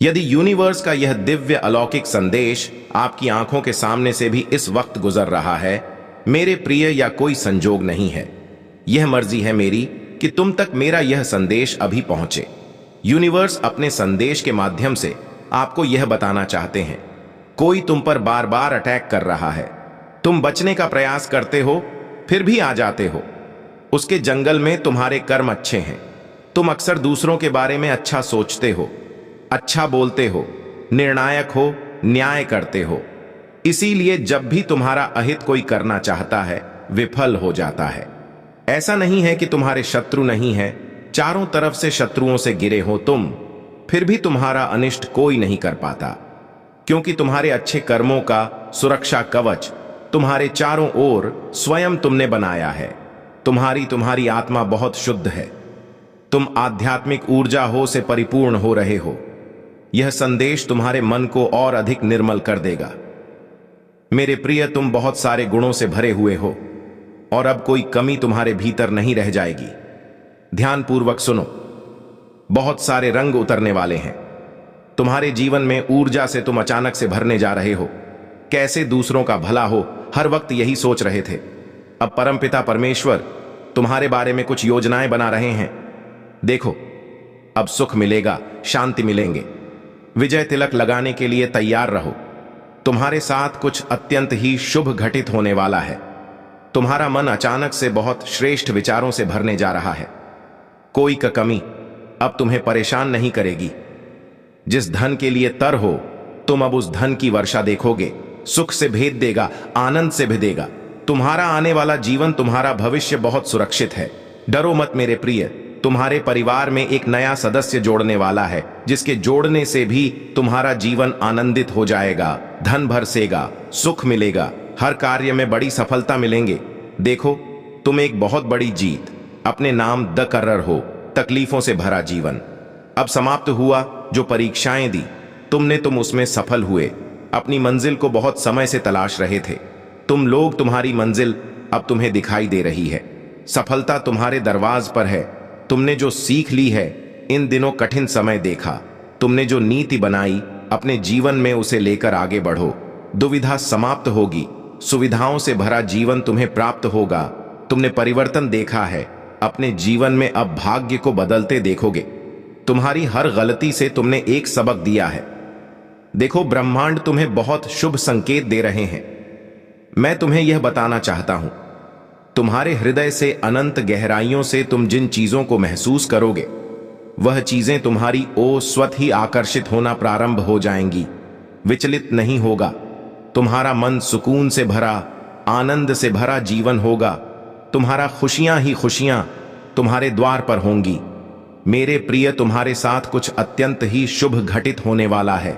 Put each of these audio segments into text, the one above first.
यदि यूनिवर्स का यह दिव्य अलौकिक संदेश आपकी आंखों के सामने से भी इस वक्त गुजर रहा है, मेरे प्रिय, या कोई संजोग नहीं है, यह मर्जी है मेरी कि तुम तक मेरा यह संदेश अभी पहुंचे। यूनिवर्स अपने संदेश के माध्यम से आपको यह बताना चाहते हैं, कोई तुम पर बार बार अटैक कर रहा है, तुम बचने का प्रयास करते हो फिर भी आ जाते हो। उसके जंगल में तुम्हारे कर्म अच्छे हैं, तुम अक्सर दूसरों के बारे में अच्छा सोचते हो, अच्छा बोलते हो, निर्णायक हो, न्याय करते हो। इसीलिए जब भी तुम्हारा अहित कोई करना चाहता है विफल हो जाता है। ऐसा नहीं है कि तुम्हारे शत्रु नहीं है, चारों तरफ से शत्रुओं से घिरे हो तुम, फिर भी तुम्हारा अनिष्ट कोई नहीं कर पाता, क्योंकि तुम्हारे अच्छे कर्मों का सुरक्षा कवच तुम्हारे चारों ओर स्वयं तुमने बनाया है। तुम्हारी आत्मा बहुत शुद्ध है, तुम आध्यात्मिक ऊर्जा हो से परिपूर्ण हो रहे हो। यह संदेश तुम्हारे मन को और अधिक निर्मल कर देगा। मेरे प्रिय, तुम बहुत सारे गुणों से भरे हुए हो और अब कोई कमी तुम्हारे भीतर नहीं रह जाएगी। ध्यानपूर्वक सुनो, बहुत सारे रंग उतरने वाले हैं तुम्हारे जीवन में। ऊर्जा से तुम अचानक से भरने जा रहे हो, कैसे दूसरों का भला हो, हर वक्त यही सोच रहे थे। अब परमपिता परमेश्वर तुम्हारे बारे में कुछ योजनाएं बना रहे हैं। देखो, अब सुख मिलेगा, शांति मिलेंगे। विजय तिलक लगाने के लिए तैयार रहो। तुम्हारे साथ कुछ अत्यंत ही शुभ घटित होने वाला है। तुम्हारा मन अचानक से बहुत श्रेष्ठ विचारों से भरने जा रहा है। कोई का कमी अब तुम्हें परेशान नहीं करेगी। जिस धन के लिए तर हो, तुम अब उस धन की वर्षा देखोगे। सुख से भेद देगा, आनंद से भेदेगा। तुम्हारा आने वाला जीवन, तुम्हारा भविष्य बहुत सुरक्षित है। डरो मत मेरे प्रिय, तुम्हारे परिवार में एक नया सदस्य जोड़ने वाला है, जिसके जोड़ने से भी तुम्हारा जीवन आनंदित हो जाएगा। धन बरसेगा, सुख मिलेगा, हर कार्य में बड़ी सफलता मिलेंगे। देखो, तुम एक बहुत बड़ी जीत अपने नाम द करर हो। तकलीफों से भरा जीवन अब समाप्त हुआ। जो परीक्षाएं दी तुमने, तुम उसमें सफल हुए। अपनी मंजिल को बहुत समय से तलाश रहे थे तुम लोग। तुम्हारी मंजिल अब तुम्हें दिखाई दे रही है। सफलता तुम्हारे दरवाज पर है। तुमने जो सीख ली है, इन दिनों कठिन समय देखा, तुमने जो नीति बनाई, अपने जीवन में उसे लेकर आगे बढ़ो। दुविधा समाप्त होगी, सुविधाओं से भरा जीवन तुम्हें प्राप्त होगा। तुमने परिवर्तन देखा है, अपने जीवन में अब भाग्य को बदलते देखोगे। तुम्हारी हर गलती से तुमने एक सबक दिया है। देखो, ब्रह्मांड तुम्हें बहुत शुभ संकेत दे रहे हैं। मैं तुम्हें यह बताना चाहता हूं, तुम्हारे हृदय से अनंत गहराइयों से तुम जिन चीजों को महसूस करोगे, वह चीजें तुम्हारी ओर स्वतः ही आकर्षित होना प्रारंभ हो जाएंगी। विचलित नहीं होगा। तुम्हारा मन सुकून से भरा, आनंद से भरा जीवन होगा। तुम्हारा खुशियां ही खुशियां तुम्हारे द्वार पर होंगी। मेरे प्रिय, तुम्हारे साथ कुछ अत्यंत ही शुभ घटित होने वाला है।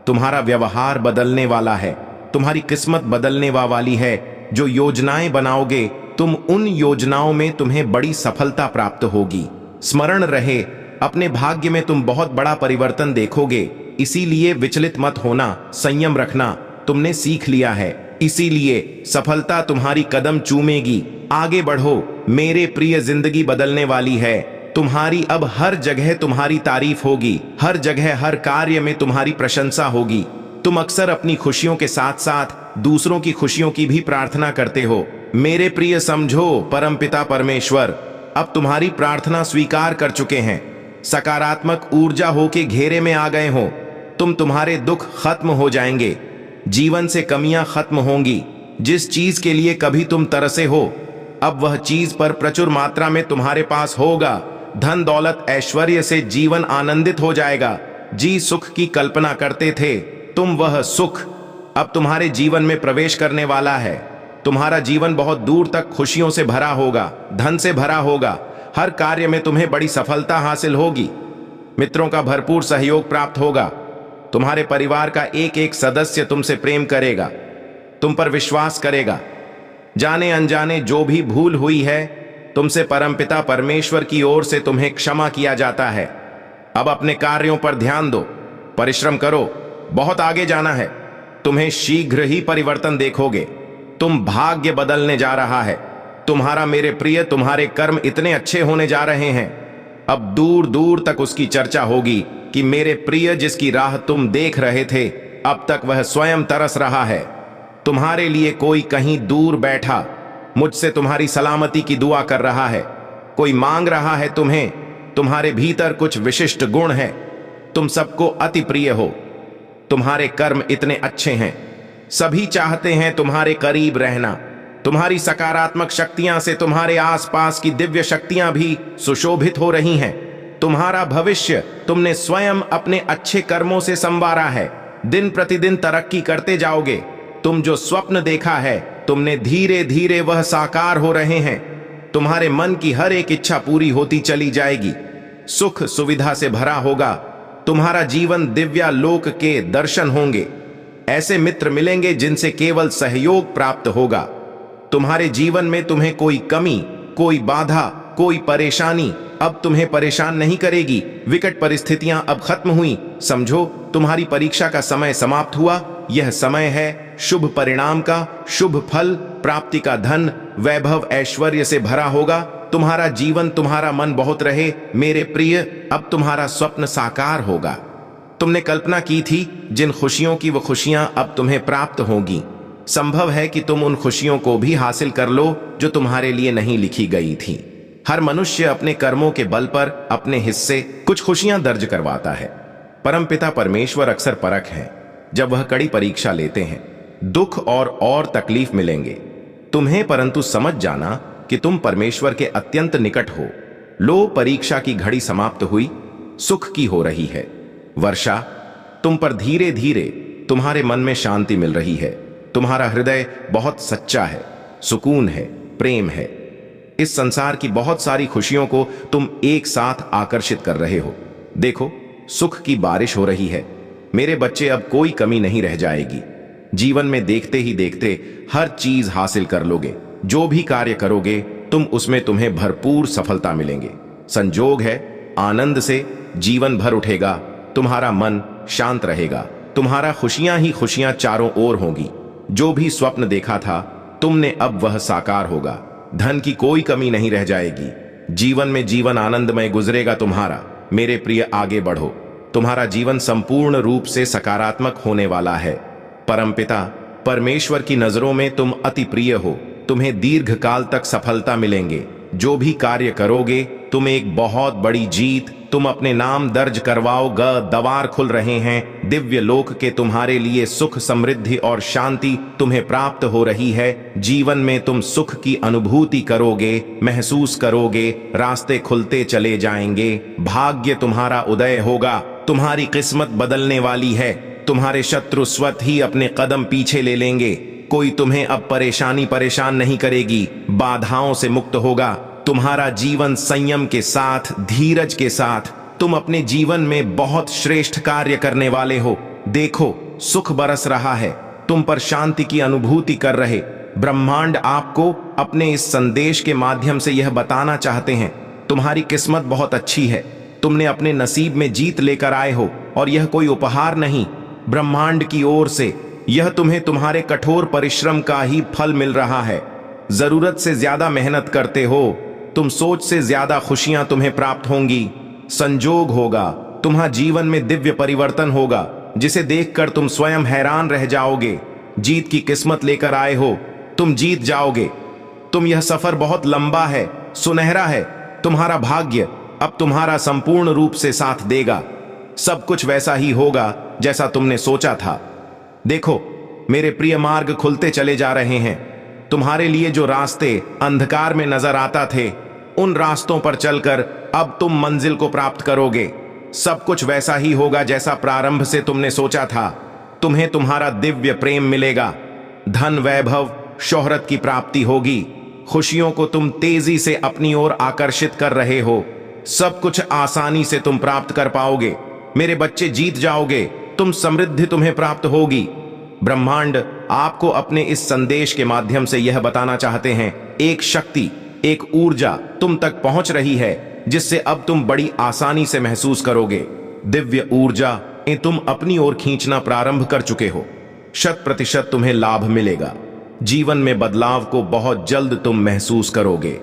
तुम्हारा व्यवहार बदलने वाला है, तुम्हारी किस्मत बदलने वाली है। जो योजनाएं बनाओगे तुम, उन योजनाओं में तुम्हें बड़ी सफलता प्राप्त होगी। स्मरण रहे, अपने भाग्य में तुम बहुत बड़ा परिवर्तन देखोगे। इसीलिए विचलित मत होना, संयम रखना तुमने सीख लिया है। इसीलिए सफलता तुम्हारी कदम चूमेगी। आगे बढ़ो मेरे प्रिय, जिंदगी बदलने वाली है। तुम्हारी अब हर जगह तुम्हारी तारीफ होगी, हर जगह हर कार्य में तुम्हारी प्रशंसा होगी। तुम अक्सर अपनी खुशियों के साथ साथ दूसरों की खुशियों की भी प्रार्थना करते हो। मेरे प्रिय, समझो, परमपिता परमेश्वर अब तुम्हारी प्रार्थना स्वीकार कर चुके हैं। सकारात्मक ऊर्जा होके घेरे में आ गए हो। तुम्हारे दुख खत्म हो जाएंगे, जीवन से कमियां खत्म होंगी। जिस चीज के लिए कभी तुम तरसे हो, अब वह चीज पर प्रचुर मात्रा में तुम्हारे पास होगा। धन दौलत ऐश्वर्य से जीवन आनंदित हो जाएगा। जी सुख की कल्पना करते थे तुम, वह सुख अब तुम्हारे जीवन में प्रवेश करने वाला है। तुम्हारा जीवन बहुत दूर तक खुशियों से भरा होगा, धन से भरा होगा। हर कार्य में तुम्हें बड़ी सफलता हासिल होगी। मित्रों का भरपूर सहयोग प्राप्त होगा। तुम्हारे परिवार का एक एक सदस्य तुमसे प्रेम करेगा, तुम पर विश्वास करेगा। जाने अनजाने जो भी भूल हुई है, तुमसे परमपिता परमेश्वर की ओर से तुम्हें क्षमा किया जाता है। अब अपने कार्यों पर ध्यान दो, परिश्रम करो, बहुत आगे जाना है। तुम्हें शीघ्र ही परिवर्तन देखोगे। तुम भाग्य बदलने जा रहा है। तुम्हारा मेरे प्रिय, तुम्हारे कर्म इतने अच्छे होने जा रहे हैं, अब दूर दूर तक उसकी चर्चा होगी। कि मेरे प्रिय जिसकी राह तुम देख रहे थे, अब तक वह स्वयं तरस रहा है। तुम्हारे लिए कोई कहीं दूर बैठा मुझसे तुम्हारी सलामती की दुआ कर रहा है। कोई मांग रहा है तुम्हें। तुम्हारे भीतर कुछ विशिष्ट गुण है। तुम सबको अति प्रिय हो। तुम्हारे कर्म इतने अच्छे हैं। सभी चाहते हैं तुम्हारे करीब रहना। तुम्हारी सकारात्मक शक्तियां से तुम्हारे आसपास की दिव्य शक्तियां भी सुशोभित हो रही हैं। तुम्हारा भविष्य तुमने स्वयं अपने अच्छे कर्मों से संवारा है। दिन प्रतिदिन तरक्की करते जाओगे। तुम जो स्वप्न देखा है, तुमने धीरे धीरे वह साकार हो रहे हैं। तुम्हारे मन की हर एक इच्छा पूरी होती चली जाएगी। सुख सुविधा से भरा होगा। तुम्हारा जीवन दिव्यालोक के दर्शन होंगे। ऐसे मित्र मिलेंगे जिनसे केवल सहयोग प्राप्त होगा। तुम्हारे जीवन में तुम्हें कोई कमी, कोई बाधा, कोई परेशानी अब तुम्हें परेशान नहीं करेगी। विकट परिस्थितियां अब खत्म हुई। समझो, तुम्हारी परीक्षा का समय समाप्त हुआ। यह समय है शुभ परिणाम का, शुभ फल प्राप्ति का। धन वैभव ऐश्वर्य से भरा होगा। तुम्हारा जीवन, तुम्हारा मन बहुत रहे। मेरे प्रिय, अब तुम्हारा स्वप्न साकार होगा। तुमने कल्पना की थी जिन खुशियों की वो खुशियां अब तुम्हें प्राप्त होंगी। संभव है कि तुम उन खुशियों को भी हासिल कर लो जो तुम्हारे लिए नहीं लिखी गई थी। हर मनुष्य अपने कर्मों के बल पर अपने हिस्से कुछ खुशियां दर्ज करवाता है। परमपिता परमेश्वर अक्सर परख है। जब वह कड़ी परीक्षा लेते हैं, दुख और तकलीफ मिलेंगे तुम्हें, परंतु समझ जाना कि तुम परमेश्वर के अत्यंत निकट हो। लो, परीक्षा की घड़ी समाप्त हुई। सुख की हो रही है वर्षा। तुम पर धीरे धीरे तुम्हारे मन में शांति मिल रही है। तुम्हारा हृदय बहुत सच्चा है, सुकून है, प्रेम है। इस संसार की बहुत सारी खुशियों को तुम एक साथ आकर्षित कर रहे हो। देखो, सुख की बारिश हो रही है। मेरे बच्चे, अब कोई कमी नहीं रह जाएगी। जीवन में देखते ही देखते हर चीज हासिल कर लोगे। जो भी कार्य करोगे तुम उसमें तुम्हें भरपूर सफलता मिलेंगे। संजोग है, आनंद से जीवन भर उठेगा। तुम्हारा मन शांत रहेगा। तुम्हारा खुशियां ही खुशियां चारों ओर होंगी। जो भी स्वप्न देखा था तुमने, अब वह साकार होगा। धन की कोई कमी नहीं रह जाएगी। जीवन में जीवन आनंदमय गुजरेगा तुम्हारा। मेरे प्रिय, आगे बढ़ो। तुम्हारा जीवन संपूर्ण रूप से सकारात्मक होने वाला है। परमपिता परमेश्वर की नजरों में तुम अति प्रिय हो। तुम्हें दीर्घ काल तक सफलता मिलेंगे। जो भी कार्य करोगे तुम एक बहुत बड़ी जीत तुम अपने नाम दर्ज करवाओगे। द्वार खुल रहे हैं। दिव्य लोक के तुम्हारे लिए सुख, समृद्धि और शांति तुम्हें प्राप्त हो रही है। जीवन में तुम सुख की अनुभूति करोगे, महसूस करोगे। रास्ते खुलते चले जाएंगे। भाग्य तुम्हारा उदय होगा। तुम्हारी किस्मत बदलने वाली है। तुम्हारे शत्रु स्वत ही अपने कदम पीछे ले लेंगे। कोई तुम्हें अब परेशान नहीं करेगी। बाधाओं से मुक्त होगा। तुम्हारा जीवन संयम के साथ, धीरज के साथ। तुम अपने जीवन में बहुत श्रेष्ठ कार्य करने वाले हो। देखो, सुख बरस रहा है। तुम पर शांति की अनुभूति कर रहे। ब्रह्मांड आपको अपने इस संदेश के माध्यम से यह बताना चाहते हैं, तुम्हारी किस्मत बहुत अच्छी है। तुमने अपने नसीब में जीत लेकर आए हो और यह कोई उपहार नहीं, ब्रह्मांड की ओर से यह तुम्हें तुम्हारे कठोर परिश्रम का ही फल मिल रहा है। जरूरत से ज्यादा मेहनत करते हो तुम, सोच से ज्यादा खुशियां तुम्हें प्राप्त होंगी। संजोग होगा, तुम्हारा जीवन में दिव्य परिवर्तन होगा जिसे देखकर तुम स्वयं हैरान रह जाओगे। जीत की किस्मत लेकर आए हो, तुम जीत जाओगे। यह सफर बहुत लंबा है, सुनहरा है। तुम्हारा भाग्य अब तुम्हारा संपूर्ण रूप से साथ देगा। सब कुछ वैसा ही होगा जैसा तुमने सोचा था। देखो मेरे प्रिय, मार्ग खुलते चले जा रहे हैं। तुम्हारे लिए जो रास्ते अंधकार में नजर आता थे, उन रास्तों पर चलकर अब तुम मंजिल को प्राप्त करोगे। सब कुछ वैसा ही होगा जैसा प्रारंभ से तुमने सोचा था। तुम्हें तुम्हारा दिव्य प्रेम मिलेगा। धन, वैभव, शोहरत की प्राप्ति होगी। खुशियों को तुम तेजी से अपनी ओर आकर्षित कर रहे हो। सब कुछ आसानी से तुम प्राप्त कर पाओगे। मेरे बच्चे, जीत जाओगे। तुम समृद्धि तुम्हें प्राप्त होगी। ब्रह्मांड आपको अपने इस संदेश के माध्यम से यह बताना चाहते हैं, एक शक्ति, एक ऊर्जा तुम तक पहुंच रही है जिससे अब तुम बड़ी आसानी से महसूस करोगे। दिव्य ऊर्जा तुम अपनी ओर खींचना प्रारंभ कर चुके हो। 100% तुम्हें लाभ मिलेगा। जीवन में बदलाव को बहुत जल्द तुम महसूस करोगे।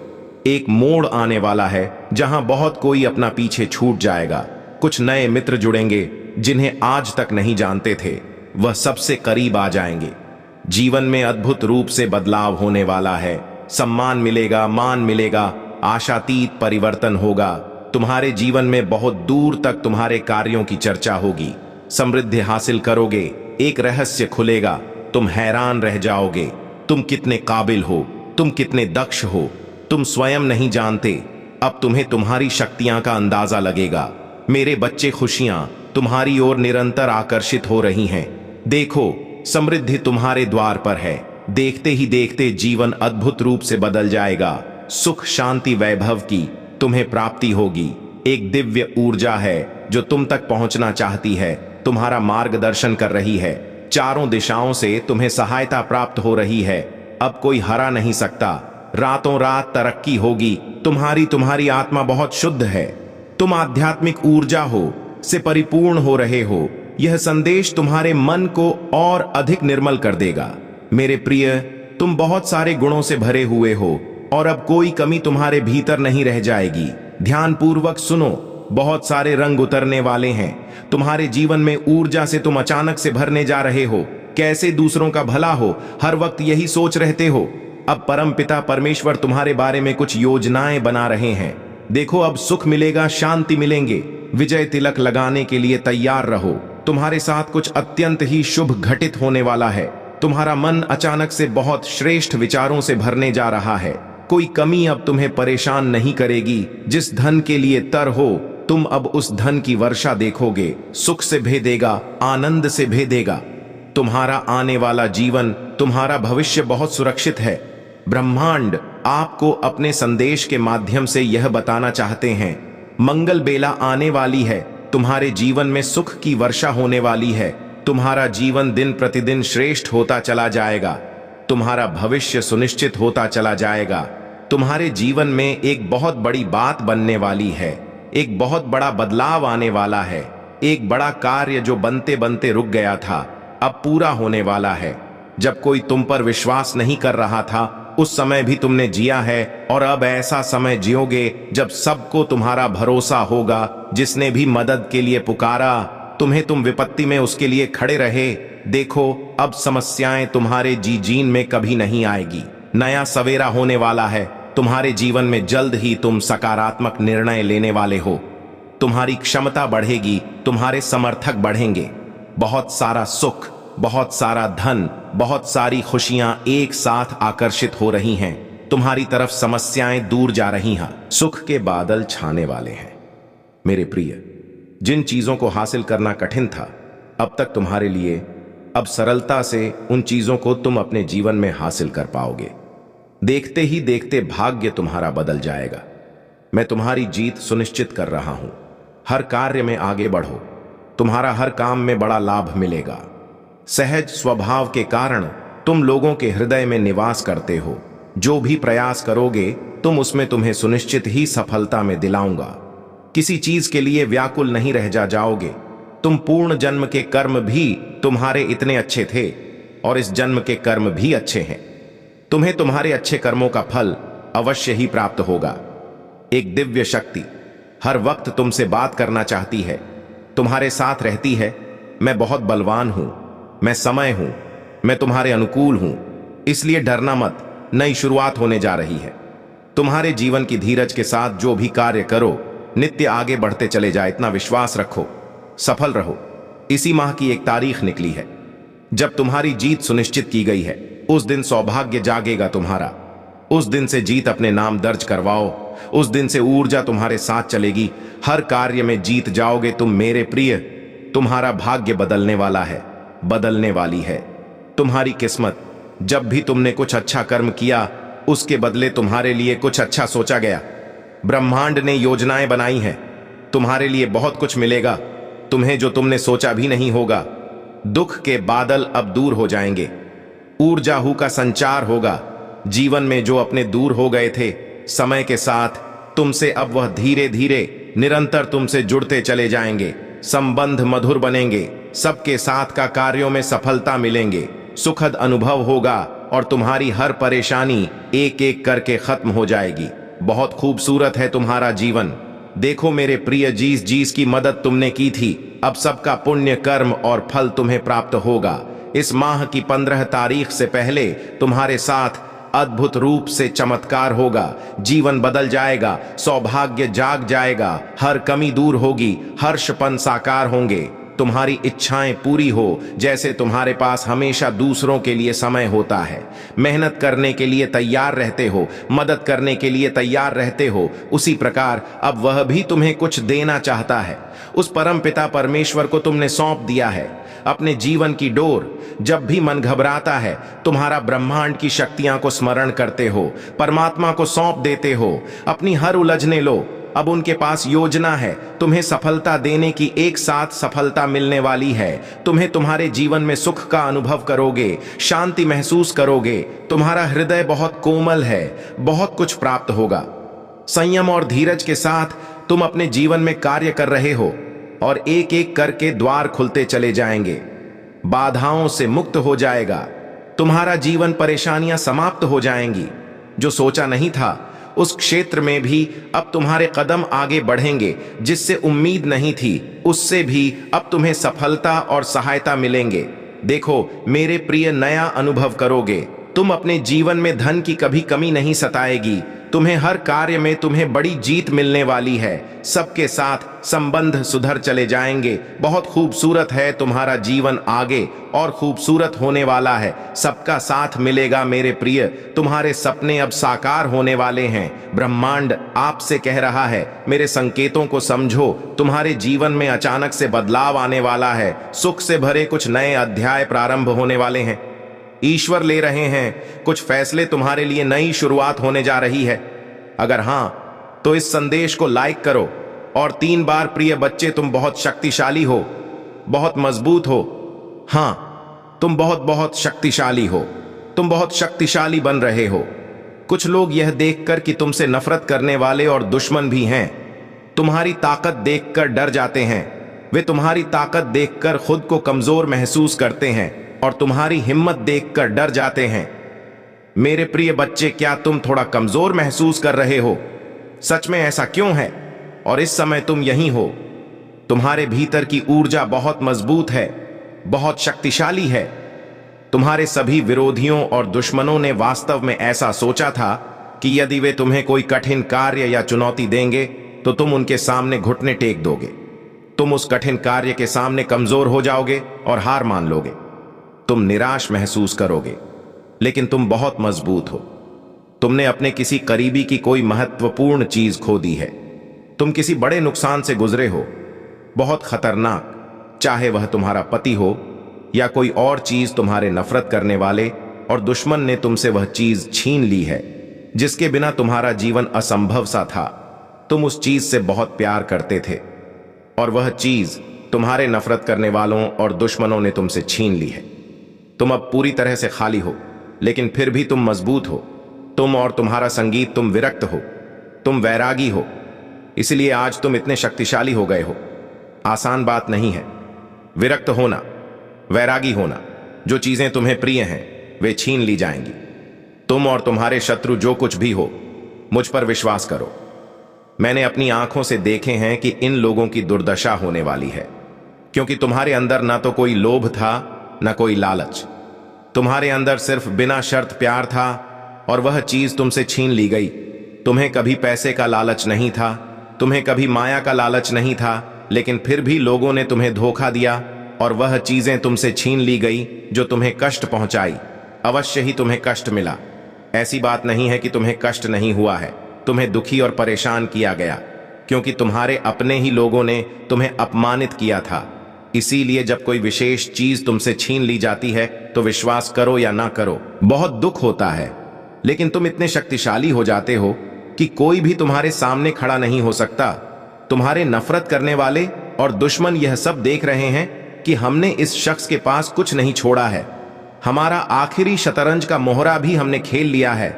एक मोड़ आने वाला है जहां बहुत कोई अपना पीछे छूट जाएगा। कुछ नए मित्र जुड़ेंगे जिन्हें आज तक नहीं जानते थे, वह सबसे करीब आ जाएंगे। जीवन में अद्भुत रूप से बदलाव होने वाला है। सम्मान मिलेगा, मान मिलेगा, आशातीत परिवर्तन होगा। तुम्हारे जीवन में बहुत दूर तक तुम्हारे कार्यों की चर्चा होगी। समृद्धि हासिल करोगे, एक रहस्य खुलेगा, तुम हैरान रह जाओगे। तुम कितने काबिल हो, तुम कितने दक्ष हो, तुम स्वयं नहीं जानते। अब तुम्हें तुम्हारी शक्तियां का अंदाजा लगेगा। मेरे बच्चे, खुशियां तुम्हारी ओर निरंतर आकर्षित हो रही हैं। देखो, समृद्धि तुम्हारे द्वार पर है। देखते ही देखते जीवन अद्भुत रूप से बदल जाएगा। सुख, शांति, वैभव की तुम्हें प्राप्ति होगी। एक दिव्य ऊर्जा है जो तुम तक पहुंचना चाहती है, तुम्हारा मार्गदर्शन कर रही है। चारों दिशाओं से तुम्हें सहायता प्राप्त हो रही है। अब कोई हरा नहीं सकता। रातों रात तरक्की होगी। तुम्हारी आत्मा बहुत शुद्ध है। तुम आध्यात्मिक ऊर्जा हो से परिपूर्ण हो रहे हो। यह संदेश तुम्हारे मन को और अधिक निर्मल कर देगा। मेरे प्रिय, तुम बहुत सारे गुणों से भरे हुए हो और अब कोई कमी तुम्हारे भीतर नहीं रह जाएगी। ध्यानपूर्वक सुनो, बहुत सारे रंग उतरने वाले हैं। तुम्हारे जीवन में ऊर्जा से तुम अचानक से भरने जा रहे हो। कैसे दूसरों का भला हो, हर वक्त यही सोच रहते हो। अब परमपिता परमेश्वर तुम्हारे बारे में कुछ योजनाएं बना रहे हैं। देखो, अब सुख मिलेगा, शांति मिलेंगे। विजय तिलक लगाने के लिए तैयार रहो। तुम्हारे साथ कुछ अत्यंत ही शुभ घटित होने वाला है। तुम्हारा मन अचानक से बहुत श्रेष्ठ विचारों से भरने जा रहा है। कोई कमी अब तुम्हें परेशान नहीं करेगी। जिस धन के लिए तर हो, तुम अब उस धन की वर्षा देखोगे। सुख से भेदेगा, आनंद से भेदेगा। तुम्हारा आने वाला जीवन, तुम्हारा भविष्य बहुत सुरक्षित है। ब्रह्मांड आपको अपने संदेश के माध्यम से यह बताना चाहते हैं, मंगल बेला आने वाली है। तुम्हारे जीवन में सुख की वर्षा होने वाली है। तुम्हारा जीवन दिन प्रतिदिन श्रेष्ठ होता चला जाएगा। तुम्हारा भविष्य सुनिश्चित होता चला जाएगा। तुम्हारे जीवन में एक बहुत बड़ी बात बनने वाली है। एक बहुत बड़ा बदलाव आने वाला है। एक बड़ा कार्य जो बनते बनते रुक गया था, अब पूरा होने वाला है। जब कोई तुम पर विश्वास नहीं कर रहा था, उस समय भी तुमने जिया है और अब ऐसा समय जियोगे जब सबको तुम्हारा भरोसा होगा। जिसने भी मदद के लिए पुकारा तुम्हें, तुम विपत्ति में उसके लिए खड़े रहे। देखो, अब समस्याएं तुम्हारे जीन में कभी नहीं आएगी। नया सवेरा होने वाला है। तुम्हारे जीवन में जल्द ही तुम सकारात्मक निर्णय लेने वाले हो। तुम्हारी क्षमता बढ़ेगी, तुम्हारे समर्थक बढ़ेंगे। बहुत सारा सुख, बहुत सारा धन, बहुत सारी खुशियां एक साथ आकर्षित हो रही हैं। तुम्हारी तरफ समस्याएं दूर जा रही हैं। सुख के बादल छाने वाले हैं। मेरे प्रिय, जिन चीजों को हासिल करना कठिन था अब तक तुम्हारे लिए, अब सरलता से उन चीजों को तुम अपने जीवन में हासिल कर पाओगे। देखते ही देखते भाग्य तुम्हारा बदल जाएगा। मैं तुम्हारी जीत सुनिश्चित कर रहा हूं। हर कार्य में आगे बढ़ो। तुम्हारा हर काम में बड़ा लाभ मिलेगा। सहज स्वभाव के कारण तुम लोगों के हृदय में निवास करते हो। जो भी प्रयास करोगे तुम उसमें तुम्हें सुनिश्चित ही सफलता में दिलाऊंगा। किसी चीज के लिए व्याकुल नहीं रह जाओगे। तुम पूर्ण जन्म के कर्म भी तुम्हारे इतने अच्छे थे और इस जन्म के कर्म भी अच्छे हैं। तुम्हें तुम्हारे अच्छे कर्मों का फल अवश्य ही प्राप्त होगा। एक दिव्य शक्ति हर वक्त तुमसे बात करना चाहती है, तुम्हारे साथ रहती है। मैं बहुत बलवान हूं, मैं समय हूं, मैं तुम्हारे अनुकूल हूं, इसलिए डरना मत। नई शुरुआत होने जा रही है। तुम्हारे जीवन की धीरज के साथ जो भी कार्य करो, नित्य आगे बढ़ते चले जाए, इतना विश्वास रखो। सफल रहो। इसी माह की एक तारीख निकली है जब तुम्हारी जीत सुनिश्चित की गई है। उस दिन सौभाग्य जागेगा तुम्हारा। उस दिन से जीत अपने नाम दर्ज करवाओ। उस दिन से ऊर्जा तुम्हारे साथ चलेगी। हर कार्य में जीत जाओगे तुम मेरे प्रिय। तुम्हारा भाग्य बदलने वाला है, बदलने वाली है। तुम्हारी किस्मत, जब भी तुमने कुछ अच्छा कर्म किया उसके बदले तुम्हारे लिए कुछ अच्छा सोचा गया। ब्रह्मांड ने योजनाएं बनाई हैं। तुम्हारे लिए बहुत कुछ मिलेगा, तुम्हें जो तुमने सोचा भी नहीं होगा। दुख के बादल अब दूर हो जाएंगे। ऊर्जाहू का संचार होगा। जीवन में जो अपने दूर हो गए थे, समय के साथ तुमसे अब वह धीरे धीरे निरंतर तुमसे जुड़ते चले जाएंगे। संबंध मधुर बनेंगे। सबके साथ का कार्यों में सफलता मिलेंगे। सुखद अनुभव होगा और तुम्हारी हर परेशानी एक एक करके खत्म हो जाएगी। बहुत खूबसूरत है तुम्हारा जीवन। देखो मेरे प्रिय, जिस की मदद तुमने की थी, अब सबका पुण्य कर्म और फल तुम्हें प्राप्त होगा। इस माह की 15 तारीख से पहले तुम्हारे साथ अद्भुत रूप से चमत्कार होगा। जीवन बदल जाएगा, सौभाग्य जाग जाएगा, हर कमी दूर होगी, हर्षपन साकार होंगे, तुम्हारी इच्छाएं पूरी हो जैसे तुम्हारे पास हमेशा दूसरों के लिए समय होता है। मेहनत करने के लिए तैयार रहते हो, मदद करने के लिए तैयार रहते हो, उसी प्रकार अब वह भी तुम्हें कुछ देना चाहता है। उस परम पिता परमेश्वर को तुमने सौंप दिया है अपने जीवन की डोर। जब भी मन घबराता है, तुम्हारा ब्रह्मांड की शक्तियां को स्मरण करते हो, परमात्मा को सौंप देते हो, अपनी हर उलझने लो। अब उनके पास योजना है, तुम्हें सफलता देने की, एक साथ सफलता मिलने वाली है। तुम्हें तुम्हारे जीवन में सुख का अनुभव करोगे, शांति महसूस करोगे, तुम्हारा हृदय बहुत कोमल है, बहुत कुछ प्राप्त होगा। संयम और धीरज के साथ तुम अपने जीवन में कार्य कर रहे हो और एक एक करके द्वार खुलते चले जाएंगे, बाधाओं से मुक्त हो जाएगा, तुम्हारा जीवन परेशानियां समाप्त हो जाएंगी। जो सोचा नहीं था उस क्षेत्र में भी अब तुम्हारे कदम आगे बढ़ेंगे, जिससे उम्मीद नहीं थी उससे भी अब तुम्हें सफलता और सहायता मिलेंगे। देखो मेरे प्रिय, नया अनुभव करोगे, तुम अपने जीवन में धन की कभी कमी नहीं सताएगी, तुम्हें हर कार्य में तुम्हें बड़ी जीत मिलने वाली है, सबके साथ संबंध सुधर चले जाएंगे। बहुत खूबसूरत है तुम्हारा जीवन, आगे और खूबसूरत होने वाला है, सबका साथ मिलेगा मेरे प्रिय। तुम्हारे सपने अब साकार होने वाले हैं। ब्रह्मांड आपसे कह रहा है, मेरे संकेतों को समझो, तुम्हारे जीवन में अचानक से बदलाव आने वाला है, सुख से भरे कुछ नए अध्याय प्रारंभ होने वाले हैं। ईश्वर ले रहे हैं कुछ फैसले, तुम्हारे लिए नई शुरुआत होने जा रही है। अगर हां तो इस संदेश को लाइक करो और 3 बार प्रिय बच्चे, तुम बहुत शक्तिशाली हो, बहुत मजबूत हो। हां, तुम बहुत बहुत शक्तिशाली हो, तुम बहुत शक्तिशाली बन रहे हो। कुछ लोग यह देखकर कि तुमसे नफरत करने वाले और दुश्मन भी हैं, तुम्हारी ताकत देखकर डर जाते हैं। वे तुम्हारी ताकत देखकर खुद को कमजोर महसूस करते हैं और तुम्हारी हिम्मत देखकर डर जाते हैं। मेरे प्रिय बच्चे, क्या तुम थोड़ा कमजोर महसूस कर रहे हो? सच में ऐसा क्यों है? और इस समय तुम यहीं हो। तुम्हारे भीतर की ऊर्जा बहुत मजबूत है, बहुत शक्तिशाली है। तुम्हारे सभी विरोधियों और दुश्मनों ने वास्तव में ऐसा सोचा था कि यदि वे तुम्हें कोई कठिन कार्य या चुनौती देंगे तो तुम उनके सामने घुटने टेक दोगे। तुम उस कठिन कार्य के सामने कमजोर हो जाओगे और हार मान लोगे। तुम निराश महसूस करोगे, लेकिन तुम बहुत मजबूत हो। तुमने अपने किसी करीबी की कोई महत्वपूर्ण चीज खो दी है। तुम किसी बड़े नुकसान से गुजरे हो, बहुत खतरनाक, चाहे वह तुम्हारा पति हो या कोई और चीज। तुम्हारे नफरत करने वाले और दुश्मन ने तुमसे वह चीज छीन ली है जिसके बिना तुम्हारा जीवन असंभव सा था। तुम उस चीज से बहुत प्यार करते थे और वह चीज तुम्हारे नफरत करने वालों और दुश्मनों ने तुमसे छीन ली है। तुम अब पूरी तरह से खाली हो, लेकिन फिर भी तुम मजबूत हो। तुम और तुम्हारा संगीत, तुम विरक्त हो, तुम वैरागी हो, इसलिए आज तुम इतने शक्तिशाली हो गए हो। आसान बात नहीं है विरक्त होना, वैरागी होना। जो चीजें तुम्हें प्रिय हैं वे छीन ली जाएंगी। तुम और तुम्हारे शत्रु जो कुछ भी हो, मुझ पर विश्वास करो। मैंने अपनी आंखों से देखे हैं कि इन लोगों की दुर्दशा होने वाली है, क्योंकि तुम्हारे अंदर ना तो कोई लोभ था न कोई लालच। तुम्हारे अंदर सिर्फ बिना शर्त प्यार था और वह चीज तुमसे छीन ली गई। तुम्हें कभी पैसे का लालच नहीं था, तुम्हें कभी माया का लालच नहीं था, लेकिन फिर भी लोगों ने तुम्हें धोखा दिया और वह चीजें तुमसे छीन ली गई जो तुम्हें कष्ट पहुंचाई। अवश्य ही तुम्हें कष्ट मिला, ऐसी बात नहीं है कि तुम्हें कष्ट नहीं हुआ है। तुम्हें दुखी और परेशान किया गया, क्योंकि तुम्हारे अपने ही लोगों ने तुम्हें अपमानित किया था। इसीलिए जब कोई विशेष चीज तुमसे छीन ली जाती है तो विश्वास करो या ना करो, बहुत दुख होता है। लेकिन तुम इतने शक्तिशाली हो जाते हो कि कोई भी तुम्हारे सामने खड़ा नहीं हो सकता। तुम्हारे नफरत करने वाले और दुश्मन यह सब देख रहे हैं कि हमने इस शख्स के पास कुछ नहीं छोड़ा है। हमारा आखिरी शतरंज का मोहरा भी हमने खेल लिया है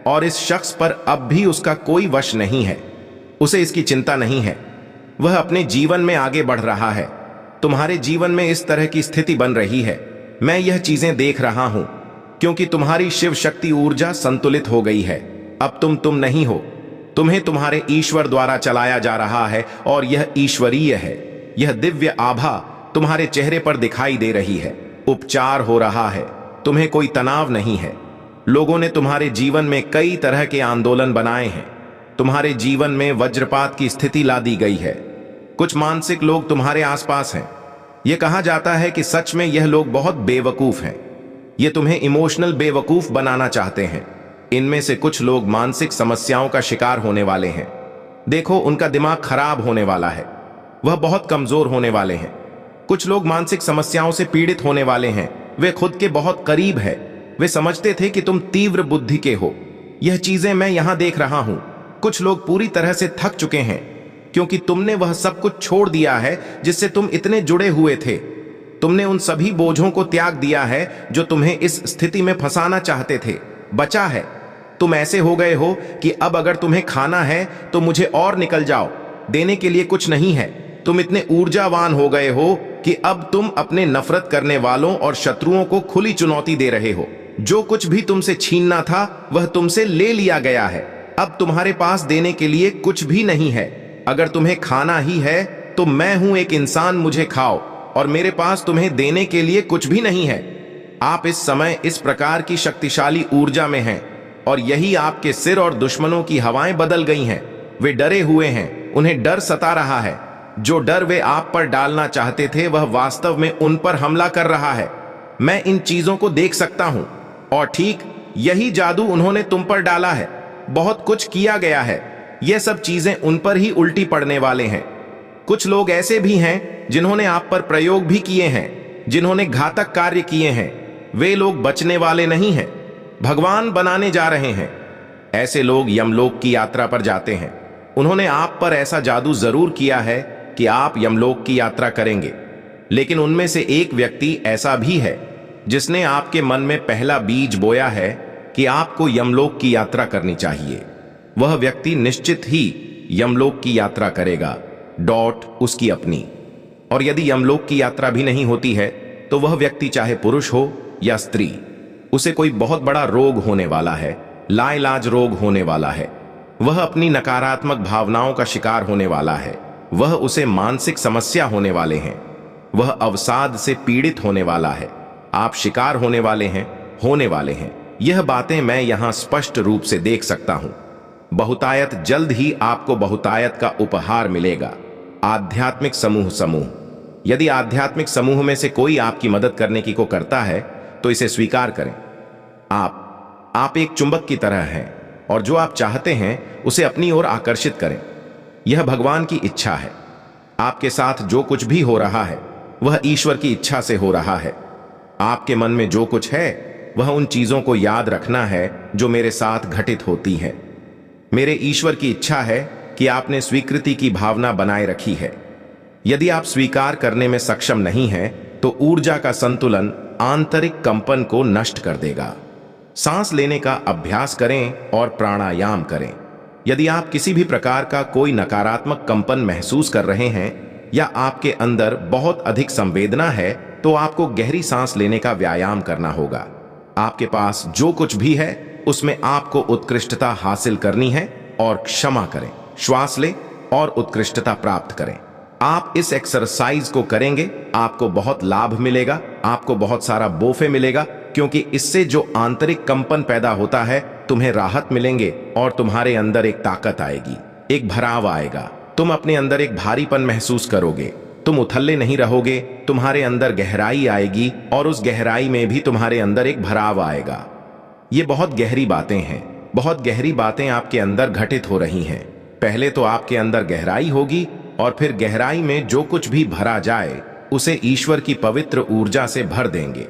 और इस शख्स पर अब भी उसका कोई वश नहीं है। उसे इसकी चिंता नहीं है, वह अपने जीवन में आगे बढ़ रहा है। तुम्हारे जीवन में इस तरह की स्थिति बन रही है, मैं यह चीजें देख रहा हूं, क्योंकि तुम्हारी शिव शक्ति ऊर्जा संतुलित हो गई है। अब तुम नहीं हो, तुम्हें तुम्हारे ईश्वर द्वारा चलाया जा रहा है और यह ईश्वरीय है। यह दिव्य आभा तुम्हारे चेहरे पर दिखाई दे रही है। उपचार हो रहा है, तुम्हें कोई तनाव नहीं है। लोगों ने तुम्हारे जीवन में कई तरह के आंदोलन बनाए हैं। तुम्हारे जीवन में वज्रपात की स्थिति ला दी गई है। कुछ मानसिक लोग तुम्हारे आसपास हैं। यह कहा जाता है कि सच में यह लोग बहुत बेवकूफ हैं। ये तुम्हें इमोशनल बेवकूफ बनाना चाहते हैं। इनमें से कुछ लोग मानसिक समस्याओं का शिकार होने वाले हैं। देखो, उनका दिमाग खराब होने वाला है, वह बहुत कमजोर होने वाले हैं। कुछ लोग मानसिक समस्याओं से पीड़ित होने वाले हैं। वे खुद के बहुत करीब है। वे समझते थे कि तुम तीव्र बुद्धि के हो। यह चीजें मैं यहां देख रहा हूं। कुछ लोग पूरी तरह से थक चुके हैं क्योंकि तुमने वह सब कुछ छोड़ दिया है जिससे तुम इतने जुड़े हुए थे। तुमने उन सभी बोझों को त्याग दिया है जो तुम्हें इस स्थिति में फंसाना चाहते थे। बचा है, तुम ऐसे हो गए हो कि अब अगर तुम्हें खाना है तो मुझे और निकल जाओ, देने के लिए कुछ नहीं है। तुम इतने ऊर्जावान हो गए हो कि अब तुम अपने नफरत करने वालों और शत्रुओं को खुली चुनौती दे रहे हो। जो कुछ भी तुमसे छीनना था वह तुमसे ले लिया गया है। अब तुम्हारे पास देने के लिए कुछ भी नहीं है। अगर तुम्हें खाना ही है तो मैं हूं एक इंसान, मुझे खाओ, और मेरे पास तुम्हें देने के लिए कुछ भी नहीं है। आप इस समय इस प्रकार की शक्तिशाली ऊर्जा में हैं और यही आपके सिर और दुश्मनों की हवाएं बदल गई हैं। वे डरे हुए हैं, उन्हें डर सता रहा है। जो डर वे आप पर डालना चाहते थे वह वास्तव में उन पर हमला कर रहा है। मैं इन चीजों को देख सकता हूं और ठीक यही जादू उन्होंने तुम पर डाला है। बहुत कुछ किया गया है। यह सब चीजें उन पर ही उल्टी पड़ने वाले हैं। कुछ लोग ऐसे भी हैं जिन्होंने आप पर प्रयोग भी किए हैं, जिन्होंने घातक कार्य किए हैं। वे लोग बचने वाले नहीं हैं, भगवान बनाने जा रहे हैं। ऐसे लोग यमलोक की यात्रा पर जाते हैं। उन्होंने आप पर ऐसा जादू जरूर किया है कि आप यमलोक की यात्रा करेंगे। लेकिन उनमें से एक व्यक्ति ऐसा भी है जिसने आपके मन में पहला बीज बोया है कि आपको यमलोक की यात्रा करनी चाहिए। वह व्यक्ति निश्चित ही यमलोक की यात्रा करेगा, उसकी अपनी। और यदि यमलोक की यात्रा भी नहीं होती है तो वह व्यक्ति चाहे पुरुष हो या स्त्री, उसे कोई बहुत बड़ा रोग होने वाला है, लाइलाज रोग होने वाला है। वह अपनी नकारात्मक भावनाओं का शिकार होने वाला है। वह उसे मानसिक समस्या होने वाले हैं। वह अवसाद से पीड़ित होने वाला है। आप शिकार होने वाले हैं। यह बातें मैं यहां स्पष्ट रूप से देख सकता हूं। बहुतायत, जल्द ही आपको बहुतायत का उपहार मिलेगा। आध्यात्मिक समूह। यदि आध्यात्मिक समूह में से कोई आपकी मदद करने की को करता है तो इसे स्वीकार करें। आप एक चुंबक की तरह हैं और जो आप चाहते हैं उसे अपनी ओर आकर्षित करें। यह भगवान की इच्छा है। आपके साथ जो कुछ भी हो रहा है वह ईश्वर की इच्छा से हो रहा है। आपके मन में जो कुछ है वह उन चीजों को याद रखना है जो मेरे साथ घटित होती हैं। मेरे ईश्वर की इच्छा है कि आपने स्वीकृति की भावना बनाए रखी है। यदि आप स्वीकार करने में सक्षम नहीं हैं तो ऊर्जा का संतुलन आंतरिक कंपन को नष्ट कर देगा। सांस लेने का अभ्यास करें और प्राणायाम करें। यदि आप किसी भी प्रकार का कोई नकारात्मक कंपन महसूस कर रहे हैं या आपके अंदर बहुत अधिक संवेदना है तो आपको गहरी सांस लेने का व्यायाम करना होगा। आपके पास जो कुछ भी है उसमें आपको उत्कृष्टता हासिल करनी है और क्षमा करें। श्वास लें और उत्कृष्टता प्राप्त करें। आप इस एक्सरसाइज को करेंगे, आपको बहुत लाभ मिलेगा, आपको बहुत सारा बोफे मिलेगा, क्योंकि इससे जो आंतरिक कंपन पैदा होता है तुम्हें राहत मिलेंगे और तुम्हारे अंदर एक ताकत आएगी, एक भराव आएगा। तुम अपने अंदर एक भारीपन महसूस करोगे। तुम उथल्ले नहीं रहोगे, तुम्हारे अंदर गहराई आएगी और उस गहराई में भी तुम्हारे अंदर एक भराव आएगा। ये बहुत गहरी बातें हैं। बहुत गहरी बातें आपके अंदर घटित हो रही हैं। पहले तो आपके अंदर गहराई होगी और फिर गहराई में जो कुछ भी भरा जाए उसे ईश्वर की पवित्र ऊर्जा से भर देंगे,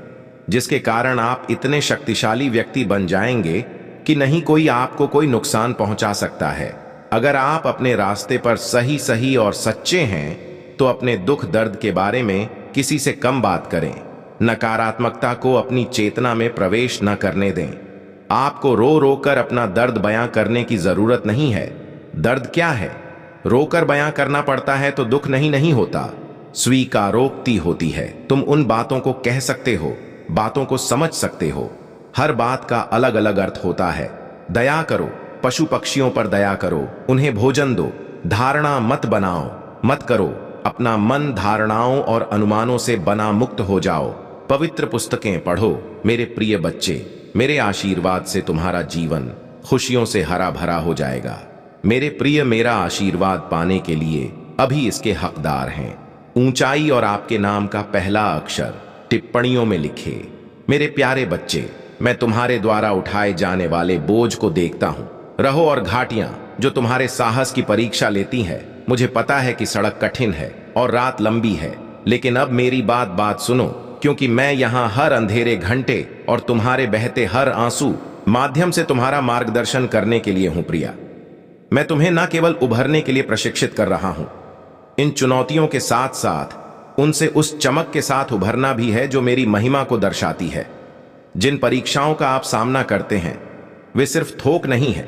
जिसके कारण आप इतने शक्तिशाली व्यक्ति बन जाएंगे कि नहीं कोई आपको कोई नुकसान पहुंचा सकता है। अगर आप अपने रास्ते पर सही और सच्चे हैं तो अपने दुख दर्द के बारे में किसी से कम बात करें। नकारात्मकता को अपनी चेतना में प्रवेश न करने दें। आपको रो कर अपना दर्द बयां करने की जरूरत नहीं है। दर्द क्या है? रोकर बयां करना पड़ता है तो दुख नहीं होता, स्वीकारोक्ति होती है। तुम उन बातों को कह सकते हो, बातों को समझ सकते हो। हर बात का अलग अलग अर्थ होता है। दया करो, पशु पक्षियों पर दया करो, उन्हें भोजन दो। धारणा मत बनाओ, मत करो। अपना मन धारणाओं और अनुमानों से बना मुक्त हो जाओ। पवित्र पुस्तकें पढ़ो। मेरे प्रिय बच्चे, मेरे आशीर्वाद से तुम्हारा जीवन खुशियों से हरा भरा हो जाएगा। मेरे प्रिय, मेरा आशीर्वाद पाने के लिए अभी इसके हकदार हैं। ऊंचाई और आपके नाम का पहला अक्षर टिप्पणियों में लिखे। मेरे प्यारे बच्चे, मैं तुम्हारे द्वारा उठाए जाने वाले बोझ को देखता हूं। रहो और घाटियां जो तुम्हारे साहस की परीक्षा लेती हैं। मुझे पता है कि सड़क कठिन है और रात लंबी है, लेकिन अब मेरी बात सुनो, क्योंकि मैं यहां हर अंधेरे घंटे और तुम्हारे बहते हर आंसू माध्यम से तुम्हारा मार्गदर्शन करने के लिए हूं प्रिया। मैं तुम्हें न केवल उभरने के लिए प्रशिक्षित कर रहा हूं, इन चुनौतियों के साथ साथ उनसे उस चमक के साथ उभरना भी है जो मेरी महिमा को दर्शाती है। जिन परीक्षाओं का आप सामना करते हैं वे सिर्फ थोक नहीं है,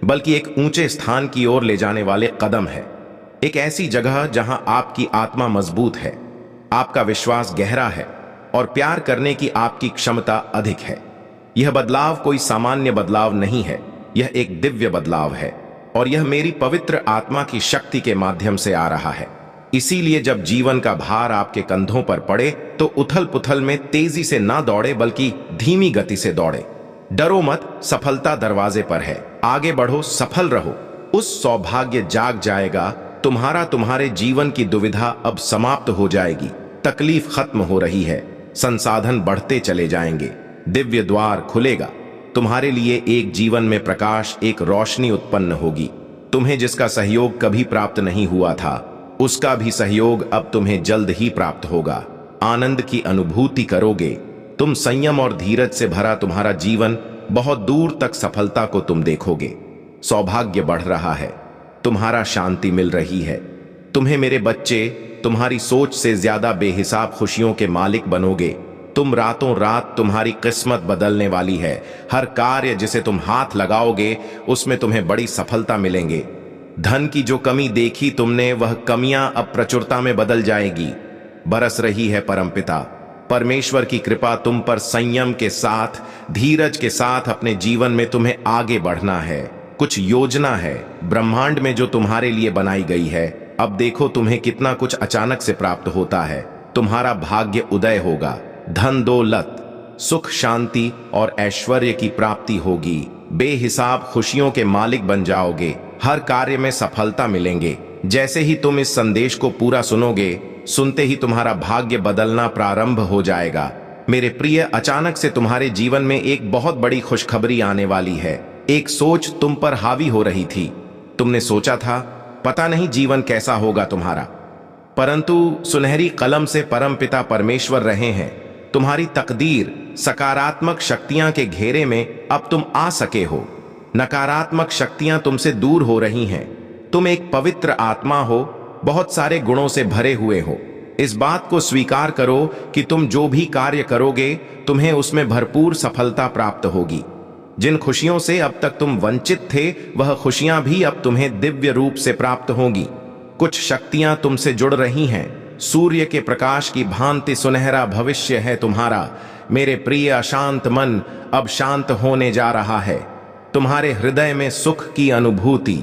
बल्कि एक ऊंचे स्थान की ओर ले जाने वाले कदम है। एक ऐसी जगह जहां आपकी आत्मा मजबूत है, आपका विश्वास गहरा है और प्यार करने की आपकी क्षमता अधिक है। यह बदलाव कोई सामान्य बदलाव नहीं है, यह एक दिव्य बदलाव है और यह मेरी पवित्र आत्मा की शक्ति के माध्यम से आ रहा है। इसीलिए जब जीवन का भार आपके कंधों पर पड़े तो उथल पुथल में तेजी से ना दौड़े, बल्कि धीमी गति से दौड़े। डरो मत, सफलता दरवाजे पर है। आगे बढ़ो, सफल रहो। उस सौभाग्य जाग जाएगा तुम्हारा। तुम्हारे जीवन की दुविधा अब समाप्त हो जाएगी। तकलीफ खत्म हो रही है, संसाधन बढ़ते चले जाएंगे, दिव्य द्वार खुलेगा। तुम्हारे लिए एक जीवन में प्रकाश, एक रोशनी उत्पन्न होगी। तुम्हें जिसका सहयोग कभी प्राप्त नहीं हुआ था, उसका भी सहयोग अब तुम्हें जल्द ही प्राप्त होगा। आनंद की अनुभूति करोगे। तुम संयम और धीरज से भरा तुम्हारा जीवन, बहुत दूर तक सफलता को तुम देखोगे। सौभाग्य बढ़ रहा है, तुम्हारा शांति मिल रही है। तुम्हें मेरे बच्चे, तुम्हारी सोच से ज्यादा बेहिसाब खुशियों के मालिक बनोगे। तुम रातों रात, तुम्हारी किस्मत बदलने वाली है। हर कार्य जिसे तुम हाथ लगाओगे उसमें तुम्हें बड़ी सफलता मिलेंगे। धन की जो कमी देखी तुमने, वह कमियां अब प्रचुरता में बदल जाएगी। बरस रही है परमपिता परमेश्वर की कृपा तुम पर। संयम के साथ, धीरज के साथ अपने जीवन में तुम्हें आगे बढ़ना है। कुछ योजना है ब्रह्मांड में जो तुम्हारे लिए बनाई गई है। अब देखो तुम्हें कितना कुछ अचानक से प्राप्त होता है। तुम्हारा भाग्य उदय होगा। धन दौलत, सुख, शांति और ऐश्वर्य की प्राप्ति होगी। बेहिसाब खुशियों के मालिक बन जाओगे। हर कार्य में सफलता मिलेंगे। जैसे ही तुम इस संदेश को पूरा सुनोगे, सुनते ही तुम्हारा भाग्य बदलना प्रारंभ हो जाएगा। मेरे प्रिय, अचानक से तुम्हारे जीवन में एक बहुत बड़ी खुशखबरी आने वाली है। एक सोच तुम पर हावी हो रही थी। तुमने सोचा था पता नहीं जीवन कैसा होगा तुम्हारा, परंतु सुनहरी कलम से परमपिता परमेश्वर रहे हैं। तुम्हारी तकदीर सकारात्मक शक्तियां के घेरे में अब तुम आ सके हो। नकारात्मक शक्तियां तुमसे दूर हो रही हैं। तुम एक पवित्र आत्मा हो, बहुत सारे गुणों से भरे हुए हो। इस बात को स्वीकार करो कि तुम जो भी कार्य करोगे तुम्हें उसमें भरपूर सफलता प्राप्त होगी। जिन खुशियों से अब तक तुम वंचित थे, वह खुशियां भी अब तुम्हें दिव्य रूप से प्राप्त होंगी। कुछ शक्तियां तुमसे जुड़ रही हैं। सूर्य के प्रकाश की भांति सुनहरा भविष्य है तुम्हारा। मेरे प्रिय, अशांत मन अब शांत होने जा रहा है। तुम्हारे हृदय में सुख की अनुभूति